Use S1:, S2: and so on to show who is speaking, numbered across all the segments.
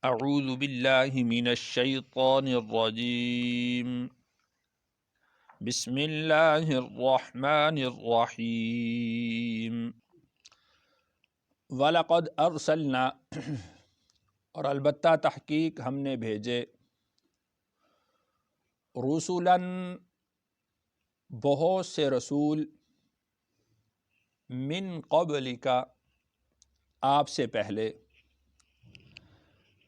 S1: اعوذ باللہ من الشیطان الرجیم بسم اللہ الرحمن الرحیم وَلَقَدْ أَرْسَلْنَا اور البتہ تحقیق ہم نے بھیجے رسولاً بہت سے رسول من قبلک آپ سے پہلے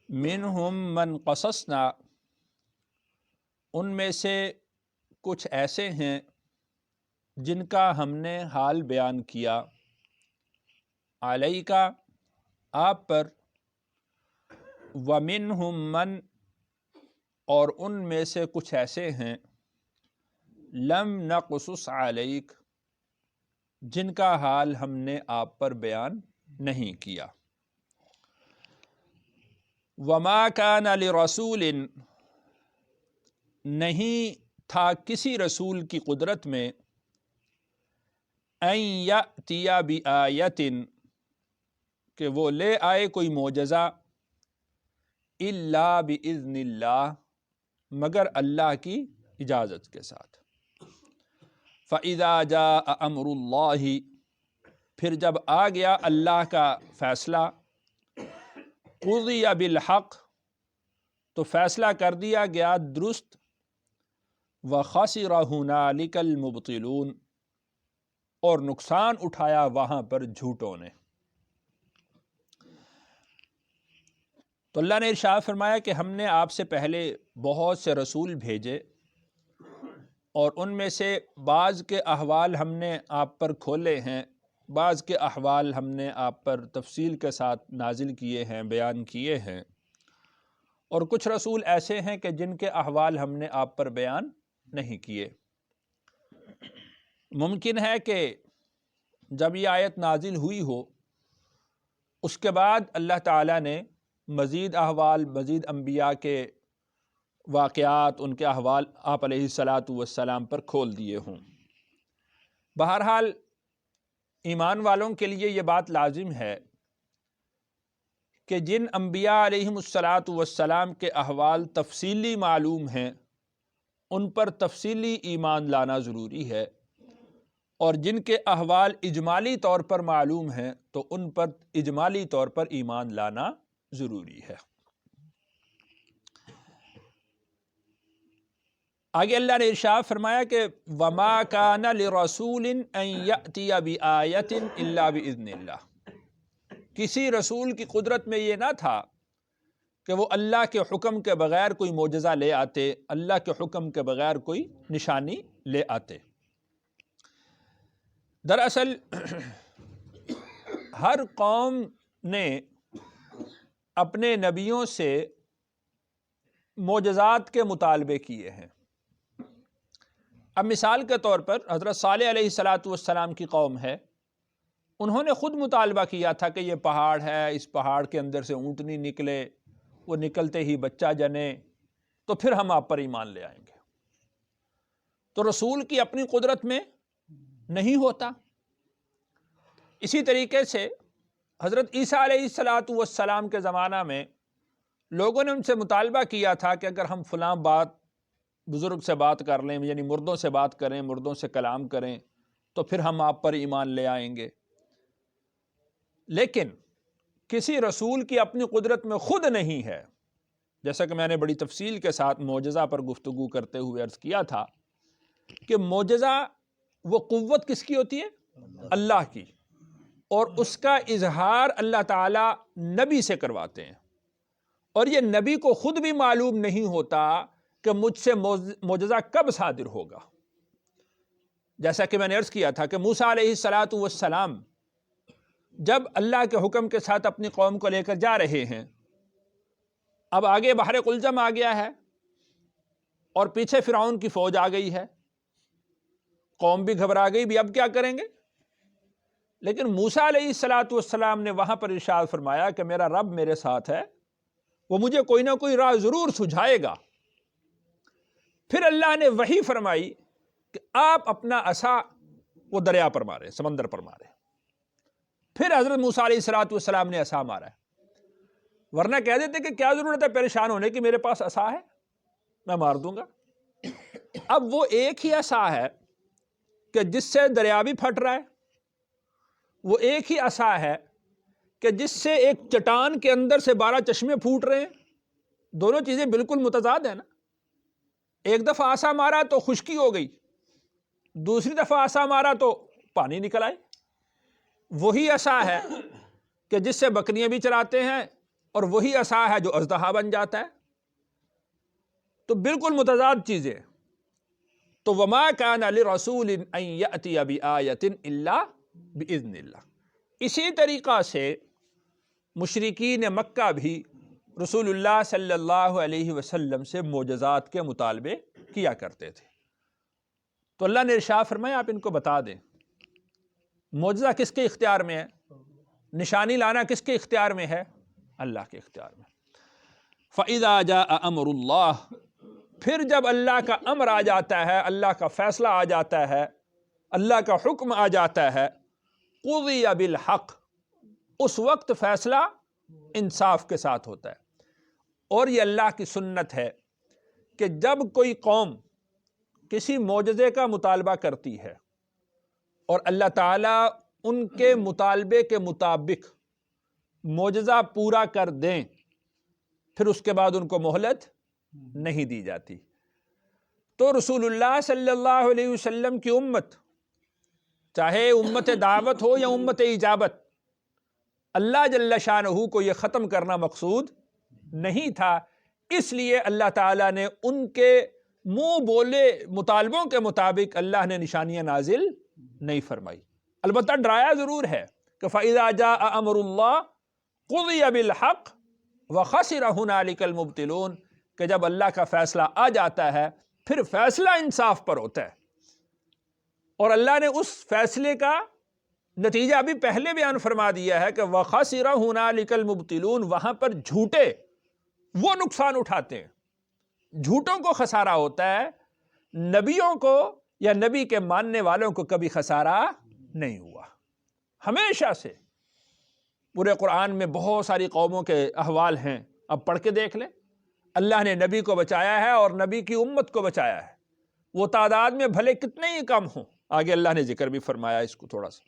S1: منہم من قصصنا ان میں سے کچھ ایسے ہیں جن کا ہم نے حال بیان کیا علیکا آپ پر ومنہم من اور ان میں سے کچھ ایسے ہیں لم نقصص علیک جن کا حال ہم نے آپ پر بیان نہیں کیا وما کان لرسول نہیں تھا کسی رسول کی قدرت میں ان یأتی بآیۃ کہ وہ لے آئے کوئی معجزہ الا باذن اللہ مگر اللہ کی اجازت کے ساتھ فاذا جاء امر اللہ پھر جب آ گیا اللہ کا فیصلہ قضی بالحق تو فیصلہ کر دیا گیا درست وخسر ہنالک المبطلون اور نقصان اٹھایا وہاں پر جھوٹوں نے۔ تو اللہ نے ارشاد فرمایا کہ ہم نے آپ سے پہلے بہت سے رسول بھیجے اور ان میں سے بعض کے احوال ہم نے آپ پر کھولے ہیں، بعض کے احوال ہم نے آپ پر تفصیل کے ساتھ نازل کیے ہیں، بیان کیے ہیں، اور کچھ رسول ایسے ہیں کہ جن کے احوال ہم نے آپ پر بیان نہیں کیے۔ ممکن ہے کہ جب یہ آیت نازل ہوئی ہو اس کے بعد اللہ تعالیٰ نے مزید احوال، مزید انبیاء کے واقعات، ان کے احوال آپ علیہ السلام پر کھول دیے ہوں۔ بہرحال ایمان والوں کے لیے یہ بات لازم ہے کہ جن انبیاء علیہم السلام کے احوال تفصیلی معلوم ہیں ان پر تفصیلی ایمان لانا ضروری ہے، اور جن کے احوال اجمالی طور پر معلوم ہیں تو ان پر اجمالی طور پر ایمان لانا ضروری ہے۔ آگے اللہ نے ارشاد فرمایا کہ وَمَا كَانَ لِرَسُولٍ أَن يَأْتِيَ بِآيَةٍ إِلَّا بِإِذْنِ اللَّهِ کسی رسول کی قدرت میں یہ نہ تھا کہ وہ اللہ کے حکم کے بغیر کوئی معجزہ لے آتے، اللہ کے حکم کے بغیر کوئی نشانی لے آتے۔ دراصل ہر قوم نے اپنے نبیوں سے معجزات کے مطالبے کیے ہیں۔ اب مثال کے طور پر حضرت صالح علیہ السلام کی قوم ہے، انہوں نے خود مطالبہ کیا تھا کہ یہ پہاڑ ہے، اس پہاڑ کے اندر سے اونٹنی نکلے، وہ نکلتے ہی بچہ جنے تو پھر ہم آپ پر ایمان لے آئیں گے۔ تو رسول کی اپنی قدرت میں نہیں ہوتا۔ اسی طریقے سے حضرت عیسیٰ علیہ السلام کے زمانہ میں لوگوں نے ان سے مطالبہ کیا تھا کہ اگر ہم فلاں بات بزرگ سے بات کر لیں، یعنی مردوں سے بات کریں، مردوں سے کلام کریں تو پھر ہم آپ پر ایمان لے آئیں گے۔ لیکن کسی رسول کی اپنی قدرت میں خود نہیں ہے، جیسا کہ میں نے بڑی تفصیل کے ساتھ معجزہ پر گفتگو کرتے ہوئے عرض کیا تھا کہ معجزہ وہ قوت کس کی ہوتی ہے؟ اللہ کی، اور اس کا اظہار اللہ تعالیٰ نبی سے کرواتے ہیں، اور یہ نبی کو خود بھی معلوم نہیں ہوتا کہ مجھ سے معجزہ کب صادر ہوگا۔ جیسا کہ میں نے عرض کیا تھا کہ موسیٰ علیہ السلام جب اللہ کے حکم کے ساتھ اپنی قوم کو لے کر جا رہے ہیں، اب آگے بحر قلزم آ گیا ہے اور پیچھے فرعون کی فوج آ گئی ہے، قوم بھی گھبرا گئی بھی اب کیا کریں گے۔ لیکن موسیٰ علیہ السلام نے وہاں پر ارشاد فرمایا کہ میرا رب میرے ساتھ ہے، وہ مجھے کوئی نہ کوئی راہ ضرور سجھائے گا۔ پھر اللہ نے وحی فرمائی کہ آپ اپنا عصا وہ دریا پر مارے، سمندر پر مارے۔ پھر حضرت موسیٰ علیہ السلام نے عصا مارا ہے۔ ورنہ کہہ دیتے کہ کیا ضرورت ہے پریشان ہونے کی، میرے پاس عصا ہے، میں مار دوں گا۔ اب وہ ایک ہی عصا ہے کہ جس سے دریا بھی پھٹ رہا ہے، وہ ایک ہی عصا ہے کہ جس سے ایک چٹان کے اندر سے 12 چشمے پھوٹ رہے ہیں۔ دونوں چیزیں بالکل متضاد ہیں نا۔ ایک دفعہ عصا مارا تو خشکی ہو گئی، دوسری دفعہ عصا مارا تو پانی نکل آئے۔ وہی عصا ہے کہ جس سے بکریاں بھی چراتے ہیں، اور وہی عصا ہے جو اژدہا بن جاتا ہے۔ تو بالکل متضاد چیزیں۔ تو وما کان لرسول ان یأتی بآیۃ الا باذن اللہ۔ اسی طریقہ سے مشرکین مکہ بھی رسول اللہ صلی اللہ علیہ وسلم سے معجزات کے مطالبے کیا کرتے تھے۔ تو اللہ نے ارشاد فرمایا آپ ان کو بتا دیں معجزہ کس کے اختیار میں ہے، نشانی لانا کس کے اختیار میں ہے، اللہ کے اختیار میں۔ فَإِذَا جَاءَ أَمْرُ اللَّهِ، پھر جب اللہ کا امر آ جاتا ہے، اللہ کا فیصلہ آ جاتا ہے، اللہ کا حکم آ جاتا ہے، قُضِيَ بِالْحَقِّ، اس وقت فیصلہ انصاف کے ساتھ ہوتا ہے۔ اور یہ اللہ کی سنت ہے کہ جب کوئی قوم کسی معجزے کا مطالبہ کرتی ہے اور اللہ تعالیٰ ان کے مطالبے کے مطابق معجزہ پورا کر دیں، پھر اس کے بعد ان کو مہلت نہیں دی جاتی۔ تو رسول اللہ صلی اللہ علیہ وسلم کی امت، چاہے امت دعوت ہو یا امت اجابت، اللہ جل شانہ کو یہ ختم کرنا مقصود نہیں تھا، اس لیے اللہ تعالیٰ نے ان کے منہ بولے مطالبوں کے مطابق اللہ نے نشانیاں نازل نہیں فرمائی۔ البتہ ڈرایا ضرور ہے کہ فَإِذَا جَاءَ أَمْرُ اللَّهِ قُضِيَ بِالْحَقِّ وَخَسِرَ هُنَالِكَ الْمُبْطِلُونَ، کہ جب اللہ کا فیصلہ آ جاتا ہے پھر فیصلہ انصاف پر ہوتا ہے۔ اور اللہ نے اس فیصلے کا نتیجہ ابھی پہلے بیان فرما دیا ہے کہ وَخَسِرَ هُنَالِكَ الْمُبْطِلُونَ، وہاں پر جھوٹے وہ نقصان اٹھاتے ہیں۔ جھوٹوں کو خسارہ ہوتا ہے، نبیوں کو یا نبی کے ماننے والوں کو کبھی خسارہ نہیں ہوا۔ ہمیشہ سے پورے قرآن میں بہت ساری قوموں کے احوال ہیں، اب پڑھ کے دیکھ لیں۔ اللہ نے نبی کو بچایا ہے اور نبی کی امت کو بچایا ہے، وہ تعداد میں بھلے کتنے ہی کم ہوں۔ آگے اللہ نے ذکر بھی فرمایا اس کو تھوڑا سا۔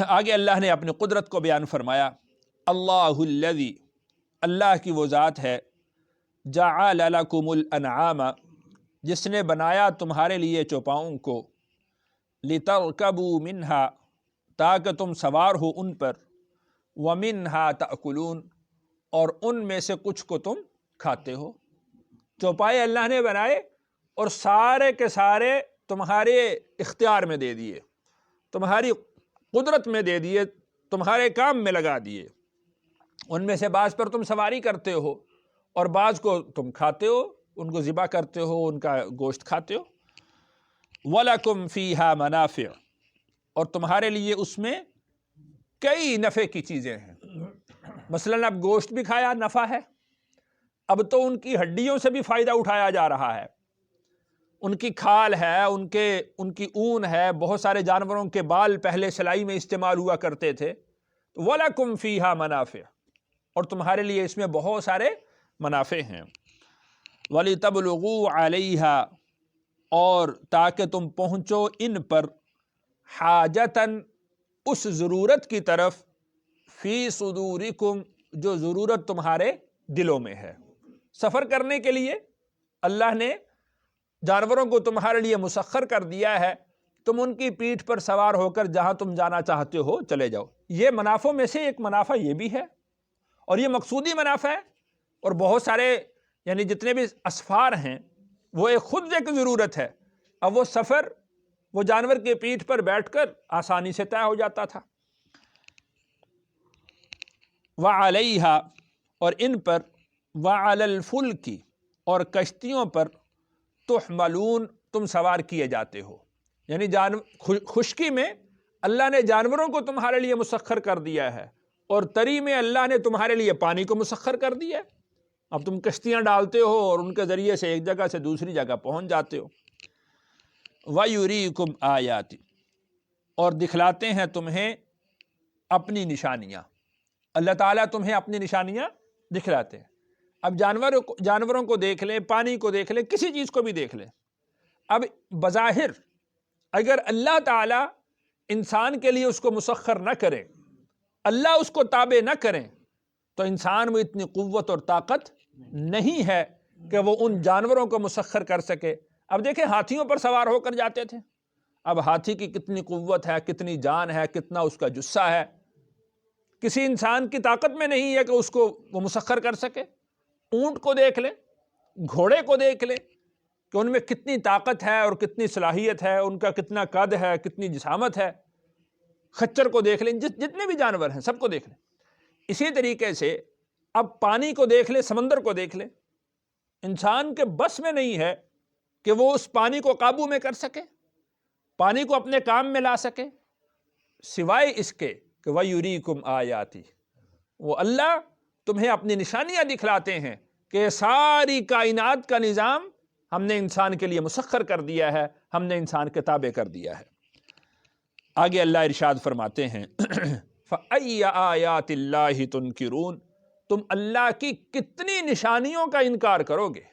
S1: آگے اللہ نے اپنی قدرت کو بیان فرمایا، اللہ الذی، اللہ کی وہ ذات ہے، جعل لکم الانعام، جس نے بنایا تمہارے لیے چوپاؤں کو، لترکبوا منہا، تاکہ تم سوار ہو ان پر، ومنہا تأکلون، اور ان میں سے کچھ کو تم کھاتے ہو۔ چوپائے اللہ نے بنائے اور سارے کے سارے تمہارے اختیار میں دے دیے، تمہاری قدرت میں دے دیے، تمہارے کام میں لگا دیے۔ ان میں سے بعض پر تم سواری کرتے ہو اور بعض کو تم کھاتے ہو، ان کو ذبح کرتے ہو، ان کا گوشت کھاتے ہو۔ وَلَكُمْ فِيهَا مَنَافِعُ، اور تمہارے لیے اس میں کئی نفع کی چیزیں ہیں۔ مثلاً اب گوشت بھی کھایا نفع ہے، اب تو ان کی ہڈیوں سے بھی فائدہ اٹھایا جا رہا ہے، ان کی کھال ہے، ان کی اون ہے، بہت سارے جانوروں کے بال پہلے سلائی میں استعمال ہوا کرتے تھے۔ وَلَكُمْ فِيهَا مَنَافِعُ، اور تمہارے لیے اس میں بہت سارے منافع ہیں۔ وَلِتَبْلُغُوا عَلَيْهَا، اور تاکہ تم پہنچو ان پر، حاجتاً، اس ضرورت کی طرف، فی صدورکم، جو ضرورت تمہارے دلوں میں ہے۔ سفر کرنے کے لیے اللہ نے جانوروں کو تمہارے لیے مسخر کر دیا ہے، تم ان کی پیٹھ پر سوار ہو کر جہاں تم جانا چاہتے ہو چلے جاؤ۔ یہ منافعوں میں سے ایک منافع یہ بھی ہے، اور یہ مقصودی منافع ہے۔ اور بہت سارے یعنی جتنے بھی اسفار ہیں وہ ایک خود ایک ضرورت ہے، اب وہ سفر وہ جانور کے پیٹھ پر بیٹھ کر آسانی سے طے ہو جاتا تھا۔ وَعَلَيْهَا، اور ان پر، وَعَلَى الْفُلْكِ، اور کشتیوں پر، تحملون، تم سوار کیے جاتے ہو۔ یعنی خشکی میں اللہ نے جانوروں کو تمہارے لیے مسخر کر دیا ہے، اور تری میں اللہ نے تمہارے لیے پانی کو مسخر کر دیا ہے۔ اب تم کشتیاں ڈالتے ہو اور ان کے ذریعے سے ایک جگہ سے دوسری جگہ پہنچ جاتے ہو۔ وَيُرِيكُمْ آیَاتِ، اور دکھلاتے ہیں تمہیں اپنی نشانیاں۔ اللہ تعالیٰ تمہیں اپنی نشانیاں دکھلاتے ہیں. اب جانوروں کو دیکھ لیں، پانی کو دیکھ لیں، کسی چیز کو بھی دیکھ لیں. اب بظاہر اگر اللہ تعالیٰ انسان کے لیے اس کو مسخر نہ کرے، اللہ اس کو تابع نہ کریں، تو انسان میں اتنی قوت اور طاقت نہیں ہے کہ وہ ان جانوروں کو مسخر کر سکے. اب دیکھیں ہاتھیوں پر سوار ہو کر جاتے تھے. اب ہاتھی کی کتنی قوت ہے، کتنی جان ہے، کتنا اس کا جسہ ہے، کسی انسان کی طاقت میں نہیں ہے کہ اس کو وہ مسخر کر سکے. اونٹ کو دیکھ لیں، گھوڑے کو دیکھ لیں کہ ان میں کتنی طاقت ہے اور کتنی صلاحیت ہے، ان کا کتنا قد ہے، کتنی جسامت ہے. خچر کو دیکھ لیں، جتنے بھی جانور ہیں سب کو دیکھ لیں. اسی طریقے سے اب پانی کو دیکھ لیں، سمندر کو دیکھ لیں. انسان کے بس میں نہیں ہے کہ وہ اس پانی کو قابو میں کر سکے، پانی کو اپنے کام میں لا سکے، سوائے اس کے کہ وَيُرِيكُمْ آيَاتِهِ، وہ اللہ تمہیں اپنی نشانیاں دکھلاتے ہیں کہ ساری کائنات کا نظام ہم نے انسان کے لیے مسخر کر دیا ہے، ہم نے انسان کے تابع کر دیا ہے. آگے اللہ ارشاد فرماتے ہیں فَأَيَّ آيَاتِ اللَّهِ تُنْكِرُونَ، تم اللہ کی کتنی نشانیوں کا انکار کرو گے.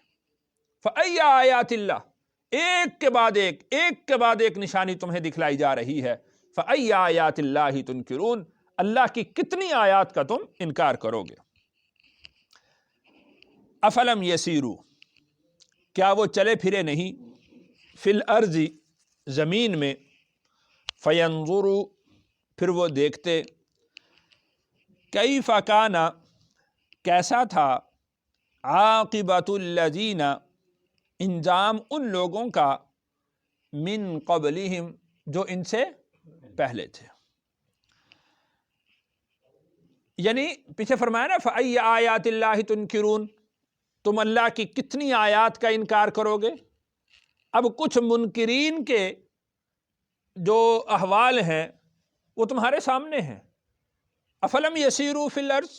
S1: فَأَيَّ آيَاتِ اللَّهِ، ایک کے بعد ایک نشانی تمہیں دکھلائی جا رہی ہے. فَأَيَّ آيَاتِ اللَّهِ تُنْكِرُونَ، اللہ کی کتنی آیات کا تم انکار کرو گے. افلم یسیرو، کیا وہ چلے پھرے نہیں، فی الارض زمین میں، فینظروا پھر وہ دیکھتے، کیف کان کیسا تھا، عاقبۃ الذین انجام ان لوگوں کا، من قبلہم جو ان سے پہلے تھے. یعنی پیچھے فرمایا نا فَأَيَّ آیَاتِ اللَّهِ تُنْكِرُونَ، تم اللہ کی کتنی آیات کا انکار کرو گے. اب کچھ منکرین کے جو احوال ہیں وہ تمہارے سامنے ہیں. افلم یسیروا فی الارض،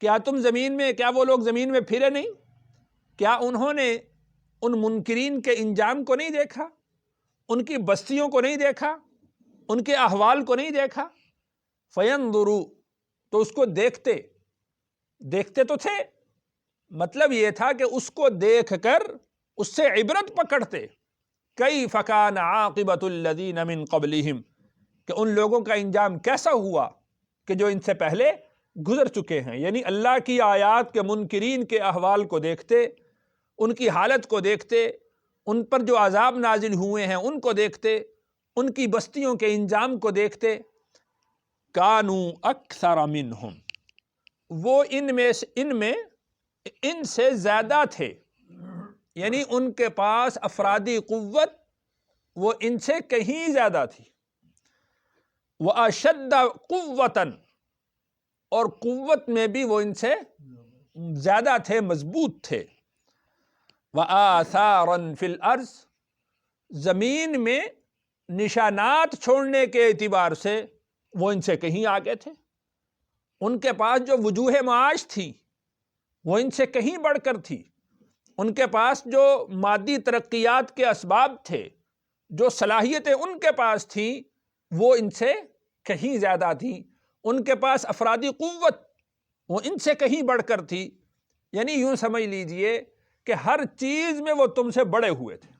S1: کیا تم زمین میں، کیا وہ لوگ زمین میں پھرے نہیں؟ کیا انہوں نے ان منکرین کے انجام کو نہیں دیکھا، ان کی بستیوں کو نہیں دیکھا، ان کے احوال کو نہیں دیکھا؟ فینظروا، تو اس کو دیکھتے تو تھے، مطلب یہ تھا کہ اس کو دیکھ کر اس سے عبرت پکڑتے. کیف کان عاقبۃ الذین من قبلہم، کہ ان لوگوں کا انجام کیسا ہوا کہ جو ان سے پہلے گزر چکے ہیں. یعنی اللہ کی آیات کے منکرین کے احوال کو دیکھتے، ان کی حالت کو دیکھتے، ان پر جو عذاب نازل ہوئے ہیں ان کو دیکھتے، ان کی بستیوں کے انجام کو دیکھتے. کانوا اکثر منہم، وہ ان سے زیادہ تھے، یعنی ان کے پاس افرادی قوت وہ ان سے کہیں زیادہ تھی. وَأَشَدَّ قُوَّةً، اور قوت میں بھی وہ ان سے زیادہ تھے، مضبوط تھے. وَآثَارًا فِي الْأَرْضِ، زمین میں نشانات چھوڑنے کے اعتبار سے وہ ان سے کہیں آگے تھے. ان کے پاس جو وجوہ معاش تھی وہ ان سے کہیں بڑھ کر تھی. ان کے پاس جو مادی ترقیات کے اسباب تھے، جو صلاحیتیں ان کے پاس تھیں، وہ ان سے کہیں زیادہ تھیں. ان کے پاس افرادی قوت وہ ان سے کہیں بڑھ کر تھی. یعنی یوں سمجھ لیجئے کہ ہر چیز میں وہ تم سے بڑے ہوئے تھے.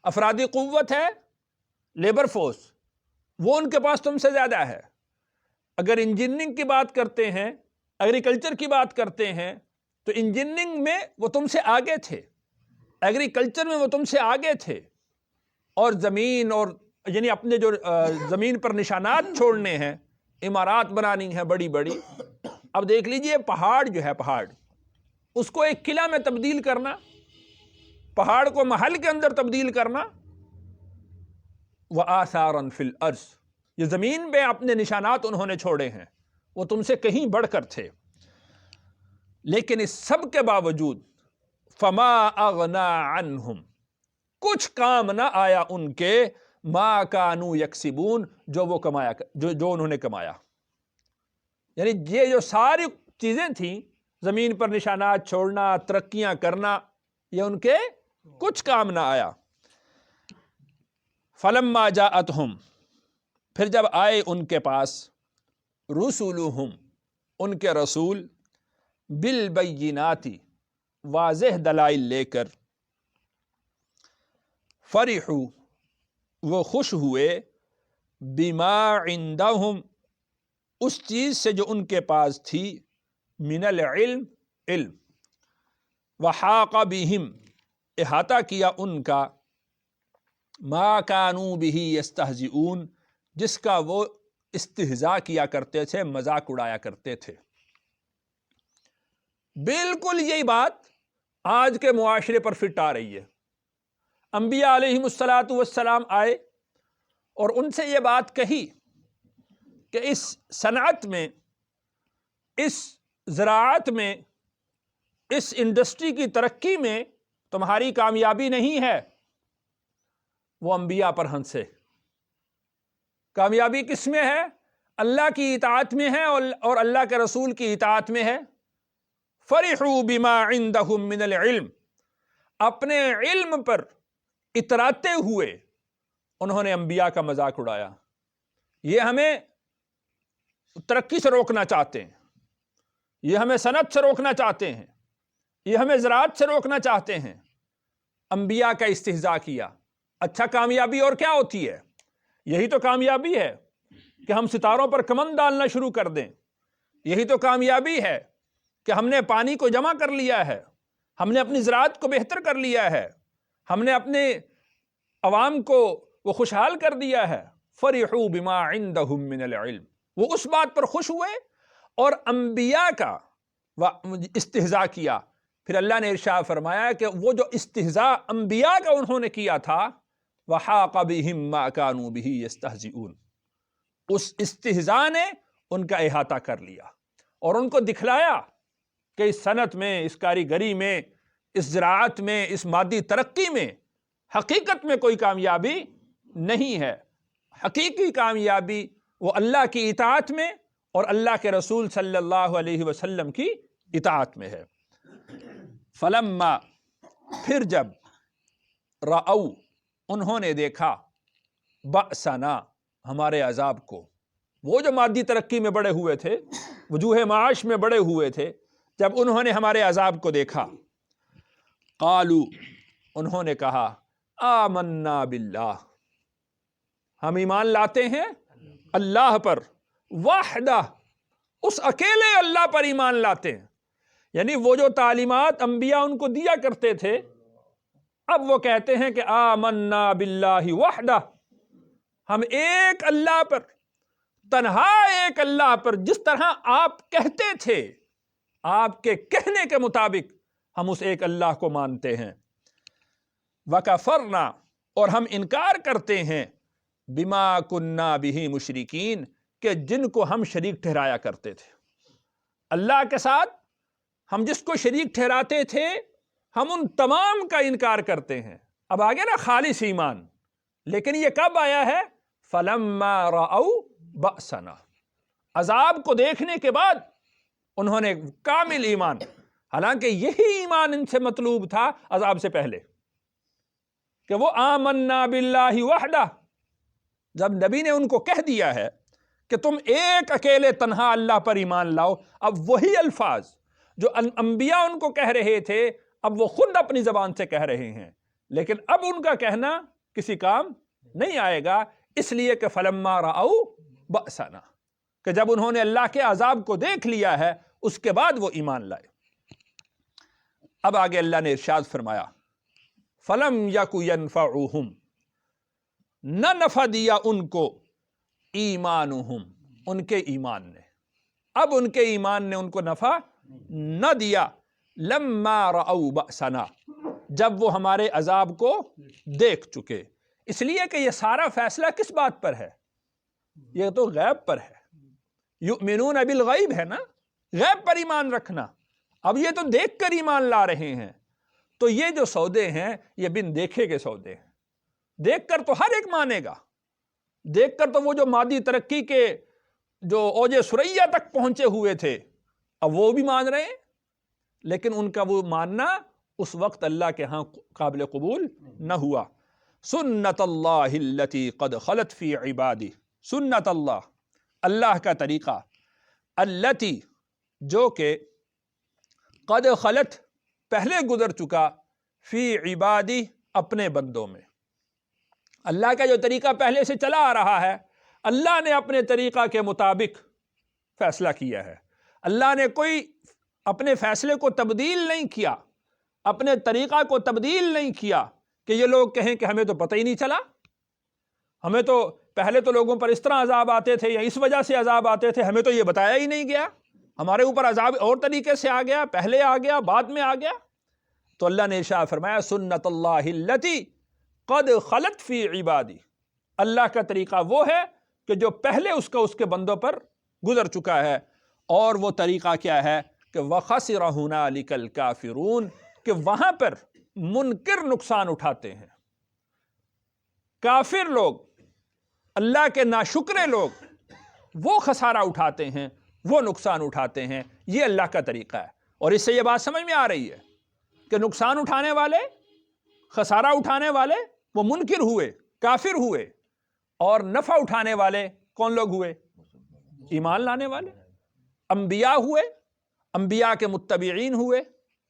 S1: افرادی قوت ہے، لیبر فورس، وہ ان کے پاس تم سے زیادہ ہے. اگر انجینئرنگ کی بات کرتے ہیں، ایگریکلچر کی بات کرتے ہیں، تو انجینئرنگ میں وہ تم سے آگے تھے، ایگریکلچر میں وہ تم سے آگے تھے. اور زمین، اور یعنی اپنے جو زمین پر نشانات چھوڑنے ہیں، عمارات بنانی ہیں بڑی بڑی. اب دیکھ لیجئے پہاڑ جو ہے، پہاڑ اس کو ایک قلعہ میں تبدیل کرنا، پہاڑ کو محل کے اندر تبدیل کرنا. وَآثَارًا فِي الْأَرْضِ، یہ زمین میں اپنے نشانات انہوں نے چھوڑے ہیں، وہ تم سے کہیں بڑھ کر تھے. لیکن اس سب کے باوجود فَمَا أَغْنَى عَنْهُمْ، کچھ کام نہ آیا ان کے، مَا كَانُوا يَكْسِبُونَ، جو وہ کمایا، جو انہوں نے کمایا. یعنی یہ جو ساری چیزیں تھیں، زمین پر نشانات چھوڑنا، ترقیاں کرنا، یہ ان کے کچھ کام نہ آیا. فَلَمَّا جَاءَتْهُمْ، پھر جب آئے ان کے پاس، رُسُلُهُمْ، ان کے رسول بالبینات واضح دلائل لے کر، فرحوا وہ خوش ہوئے، بما عندہم اس چیز سے جو ان کے پاس تھی، من العلم علم، وحاق بہم احاطہ کیا ان کا، ما کانوا بہ یستہزئون جس کا وہ استہزاء کیا کرتے تھے، مذاق اڑایا کرتے تھے۔ بالکل یہی بات آج کے معاشرے پر فٹ آ رہی ہے۔ انبیاء علیہم السلام آئے اور ان سے یہ بات کہی کہ اس صنعت میں، اس زراعت میں، اس انڈسٹری کی ترقی میں تمہاری کامیابی نہیں ہے۔ وہ انبیاء پر ہنسے۔ کامیابی کس میں ہے؟ اللہ کی اطاعت میں ہے اور اللہ کے رسول کی اطاعت میں ہے۔ فرحوا بما عندهم من العلم، اپنے علم پر اتراتے ہوئے انہوں نے انبیاء کا مذاق اڑایا۔ یہ ہمیں ترقی سے روکنا چاہتے ہیں، یہ ہمیں صنعت سے روکنا چاہتے ہیں، یہ ہمیں زراعت سے روکنا چاہتے ہیں۔ انبیاء کا استہزاء کیا۔ اچھا، کامیابی اور کیا ہوتی ہے؟ یہی تو کامیابی ہے کہ ہم ستاروں پر کمند ڈالنا شروع کر دیں۔ یہی تو کامیابی ہے کہ ہم نے پانی کو جمع کر لیا ہے، ہم نے اپنی زراعت کو بہتر کر لیا ہے، ہم نے اپنے عوام کو وہ خوشحال کر دیا ہے۔ فرحوا بما عندهم من العلم، وہ اس بات پر خوش ہوئے اور انبیاء کا استہزاء کیا۔ پھر اللہ نے ارشاد فرمایا کہ وہ جو استہزاء انبیاء کا انہوں نے کیا تھا، وحاق بہم ما کانوا بہ یستہزئون، اس استہزاء نے ان کا احاطہ کر لیا اور ان کو دکھلایا کہ اس صنعت میں، اس کاریگری میں، اس زراعت میں، اس مادی ترقی میں حقیقت میں کوئی کامیابی نہیں ہے۔ حقیقی کامیابی وہ اللہ کی اطاعت میں اور اللہ کے رسول صلی اللہ علیہ وسلم کی اطاعت میں ہے۔ فلما پھر جب رأوا انہوں نے دیکھا، بأسنا ہمارے عذاب کو، وہ جو مادی ترقی میں بڑے ہوئے تھے، وجوہ معاش میں بڑے ہوئے تھے، جب انہوں نے ہمارے عذاب کو دیکھا، قالوا انہوں نے کہا، آمنا باللہ ہم ایمان لاتے ہیں اللہ پر، وحدہ اس اکیلے اللہ پر ایمان لاتے ہیں۔ یعنی وہ جو تعلیمات انبیاء ان کو دیا کرتے تھے، اب وہ کہتے ہیں کہ آمنا باللہ وحدہ، ہم ایک اللہ پر، تنہا ایک اللہ پر، جس طرح آپ کہتے تھے، آپ کے کہنے کے مطابق ہم اس ایک اللہ کو مانتے ہیں۔ وَكَفَرْنَا اور ہم انکار کرتے ہیں، بما کننا بہ مشرکین کہ جن کو ہم شریک ٹھہرایا کرتے تھے۔ اللہ کے ساتھ ہم جس کو شریک ٹھہراتے تھے، ہم ان تمام کا انکار کرتے ہیں۔ اب آگے نا خالص ایمان، لیکن یہ کب آیا ہے؟ فلما رأوا بأسنا، عذاب کو دیکھنے کے بعد انہوں نے کامل ایمان، حالانکہ یہی ایمان ان سے مطلوب تھا عذاب سے پہلے، کہ وہ آمنا باللہ وحدہ۔ جب نبی نے ان کو کہہ دیا ہے کہ تم ایک اکیلے تنہا اللہ پر ایمان لاؤ، اب وہی الفاظ جو انبیاء ان کو کہہ رہے تھے، اب وہ خود اپنی زبان سے کہہ رہے ہیں، لیکن اب ان کا کہنا کسی کام نہیں آئے گا، اس لیے کہ فلما رأوا بأسنا، کہ جب انہوں نے اللہ کے عذاب کو دیکھ لیا ہے، اس کے بعد وہ ایمان لائے۔ اب آگے اللہ نے ارشاد فرمایا، فلم یک ینفعہم، نہ نفع دیا ان کو، ایمانہم ان کے ایمان نے، اب ان کے ایمان نے ان کو نفع نہ دیا، لما رأوا بأسنا جب وہ ہمارے عذاب کو دیکھ چکے۔ اس لیے کہ یہ سارا فیصلہ کس بات پر ہے؟ یہ تو غیب پر ہے۔ یؤمنون بالغیب ہے نا، غیب پر ایمان رکھنا۔ اب یہ تو دیکھ کر ایمان لا رہے ہیں، تو یہ جو سودے ہیں یہ بن دیکھے کے سودے ہیں۔ دیکھ کر تو ہر ایک مانے گا، دیکھ کر تو وہ جو مادی ترقی کے جو اوج ثریا تک پہنچے ہوئے تھے، اب وہ بھی مان رہے ہیں، لیکن ان کا وہ ماننا اس وقت اللہ کے ہاں قابل قبول نہ ہوا۔ سنت اللہ التی قد خلت فی عبادہ، سنت اللہ، اللہ کا طریقہ، التی جو کہ قد خلت پہلے گزر چکا فی عبادی اپنے بندوں میں. اللہ کا جو طریقہ پہلے سے چلا آ رہا ہے اللہ نے اپنے طریقہ کے مطابق فیصلہ کیا ہے. اللہ نے کوئی اپنے فیصلے کو تبدیل نہیں کیا, اپنے طریقہ کو تبدیل نہیں کیا کہ یہ لوگ کہیں کہ ہمیں تو پتہ ہی نہیں چلا, ہمیں تو پہلے تو لوگوں پر اس طرح عذاب آتے تھے یا اس وجہ سے عذاب آتے تھے, ہمیں تو یہ بتایا ہی نہیں گیا, ہمارے اوپر عذاب اور طریقے سے آ گیا, پہلے آ گیا بعد میں آ گیا. تو اللہ نے ارشاد فرمایا سنت اللہ التی قد خلت فی عبادی, اللہ کا طریقہ وہ ہے کہ جو پہلے اس کے بندوں پر گزر چکا ہے. اور وہ طریقہ کیا ہے کہ وَخَسِرَ هُنَالِكَ الْكَافِرُونَ, کہ وہاں پر منکر نقصان اٹھاتے ہیں. کافر لوگ, اللہ کے ناشکرے لوگ, وہ خسارہ اٹھاتے ہیں, وہ نقصان اٹھاتے ہیں. یہ اللہ کا طریقہ ہے. اور اس سے یہ بات سمجھ میں آ رہی ہے کہ نقصان اٹھانے والے, خسارہ اٹھانے والے وہ منکر ہوئے, کافر ہوئے, اور نفع اٹھانے والے کون لوگ ہوئے؟ ایمان لانے والے, انبیاء ہوئے, انبیاء کے متبعین ہوئے.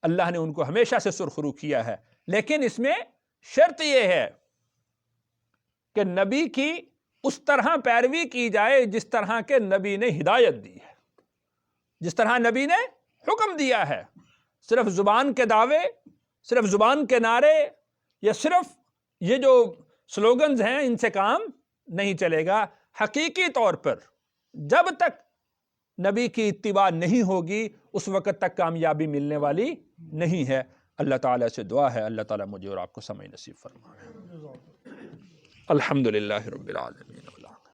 S1: اللہ نے ان کو ہمیشہ سے سرخرو کیا ہے, لیکن اس میں شرط یہ ہے کہ نبی کی اس طرح پیروی کی جائے جس طرح کے نبی نے ہدایت دی ہے, جس طرح نبی نے حکم دیا ہے. صرف زبان کے دعوے, صرف زبان کے نعرے, یا صرف یہ جو سلوگنز ہیں ان سے کام نہیں چلے گا. حقیقی طور پر جب تک نبی کی اتباع نہیں ہوگی اس وقت تک کامیابی ملنے والی نہیں ہے. اللہ تعالیٰ سے دعا ہے اللہ تعالیٰ مجھے اور آپ کو سمجھ نصیب فرمائے. الحمدللہ رب العالمین.